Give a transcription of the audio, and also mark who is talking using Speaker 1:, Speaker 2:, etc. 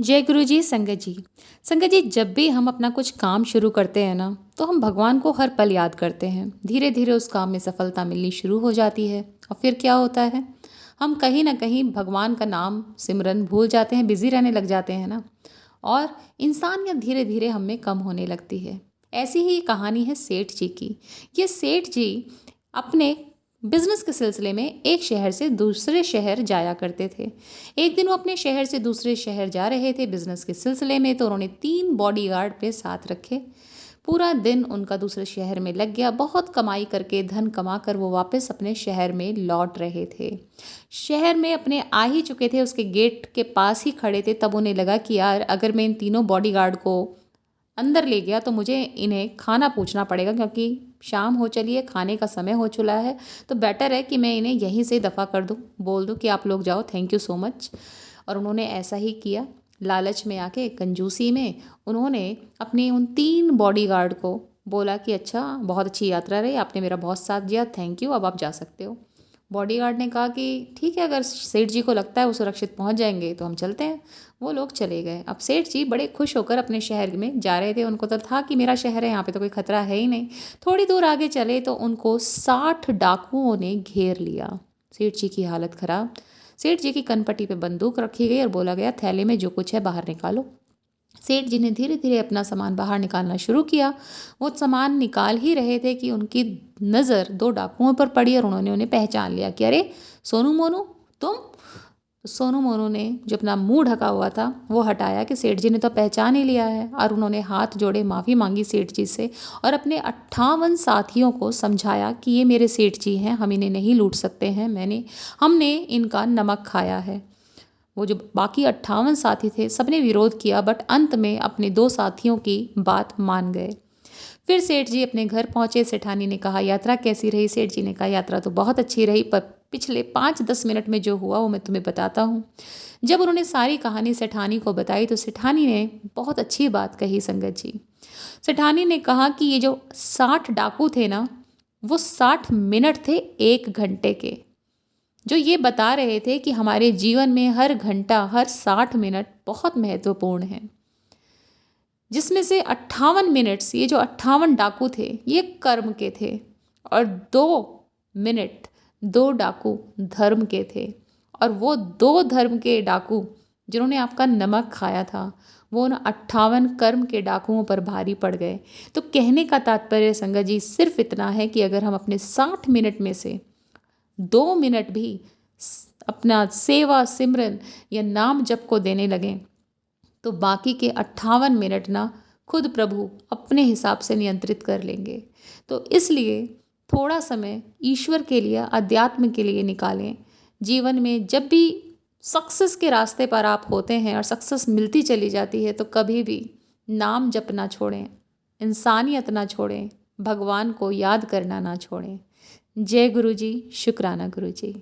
Speaker 1: जय गुरु जी। संगत जी। संगत जी, जब भी हम अपना कुछ काम शुरू करते हैं ना, तो हम भगवान को हर पल याद करते हैं। धीरे धीरे उस काम में सफलता मिलनी शुरू हो जाती है और फिर क्या होता है, हम कहीं ना कहीं भगवान का नाम सिमरन भूल जाते हैं, बिजी रहने लग जाते हैं ना। और इंसानियत धीरे धीरे हम में कम होने लगती है। ऐसी ही कहानी है सेठ जी की। ये सेठ जी अपने बिजनेस के सिलसिले में एक शहर से दूसरे शहर जाया करते थे। एक दिन वो अपने शहर से दूसरे शहर जा रहे थे बिजनेस के सिलसिले में, तो उन्होंने 3 बॉडीगार्ड अपने साथ रखे। पूरा दिन उनका दूसरे शहर में लग गया। बहुत कमाई करके, धन कमा कर वो वापस अपने शहर में लौट रहे थे। शहर में अपने आ ही चुके थे, उसके गेट के पास ही खड़े थे। तब उन्हें लगा कि यार, अगर मैं इन तीनों बॉडीगार्ड को अंदर ले गया तो मुझे इन्हें खाना पूछना पड़ेगा, क्योंकि शाम हो चली है, खाने का समय हो चुका है। तो बेटर है कि मैं इन्हें यहीं से दफ़ा कर दूं, बोल दूं कि आप लोग जाओ, थैंक यू सो मच। और उन्होंने ऐसा ही किया। लालच में आके, कंजूसी में, उन्होंने अपने उन 3 बॉडीगार्ड को बोला कि अच्छा, बहुत अच्छी यात्रा रही, आपने मेरा बहुत साथ दिया, थैंक यू, अब आप जा सकते हो। बॉडीगार्ड ने कहा कि ठीक है, अगर सेठ जी को लगता है वो सुरक्षित पहुंच जाएंगे तो हम चलते हैं। वो लोग चले गए। अब सेठ जी बड़े खुश होकर अपने शहर में जा रहे थे। उनको तो था कि मेरा शहर है, यहाँ पे तो कोई खतरा है ही नहीं। थोड़ी दूर आगे चले तो उनको 60 डाकुओं ने घेर लिया। सेठ जी की हालत खराब। सेठ जी की कनपट्टी पे बंदूक रखी गई और बोला गया, थैले में जो कुछ है बाहर निकालो। सेठ जी ने धीरे धीरे अपना सामान बाहर निकालना शुरू किया। वो सामान निकाल ही रहे थे कि उनकी नज़र 2 डाकुओं पर पड़ी और उन्होंने उन्हें पहचान लिया कि अरे सोनू मोनू, तुम। तो सोनू मोनू ने जो अपना मुंह ढका हुआ था वो हटाया कि सेठ जी ने तो पहचान ही लिया है, और उन्होंने हाथ जोड़े, माफ़ी मांगी सेठ जी से और अपने 58 साथियों को समझाया कि ये मेरे सेठ जी हैं, हम इन्हें नहीं लूट सकते हैं, हमने इनका नमक खाया है। वो जो बाकी 58 साथी थे, सबने विरोध किया, बट अंत में अपने 2 साथियों की बात मान गए। फिर सेठ जी अपने घर पहुंचे। सेठानी ने कहा, यात्रा कैसी रही? सेठ जी ने कहा, यात्रा तो बहुत अच्छी रही, पर पिछले 5-10 मिनट में जो हुआ वो मैं तुम्हें बताता हूँ। जब उन्होंने सारी कहानी सेठानी को बताई तो सेठानी ने बहुत अच्छी बात कही। संगत जी, सेठानी ने कहा कि ये जो 60 डाकू थे ना, वो 60 मिनट थे 1 घंटे के, जो ये बता रहे थे कि हमारे जीवन में हर घंटा, हर 60 मिनट बहुत महत्वपूर्ण है। जिसमें से 58 मिनट्स, ये जो 58 डाकू थे, ये कर्म के थे, और 2 मिनट 2 डाकू धर्म के थे। और वो 2 धर्म के डाकू जिन्होंने आपका नमक खाया था, वो उन 58 कर्म के डाकुओं पर भारी पड़ गए। तो कहने का तात्पर्य संगत जी सिर्फ इतना है कि अगर हम अपने 60 मिनट में से 2 मिनट भी अपना सेवा, सिमरन या नाम जप को देने लगें, तो बाकी के 58 मिनट ना खुद प्रभु अपने हिसाब से नियंत्रित कर लेंगे। तो इसलिए थोड़ा समय ईश्वर के लिए, अध्यात्म के लिए निकालें। जीवन में जब भी सक्सेस के रास्ते पर आप होते हैं और सक्सेस मिलती चली जाती है, तो कभी भी नाम जप ना छोड़ें, इंसानियत ना छोड़ें, भगवान को याद करना ना छोड़ें। जय गुरु जी। शुक्राना गुरु जी।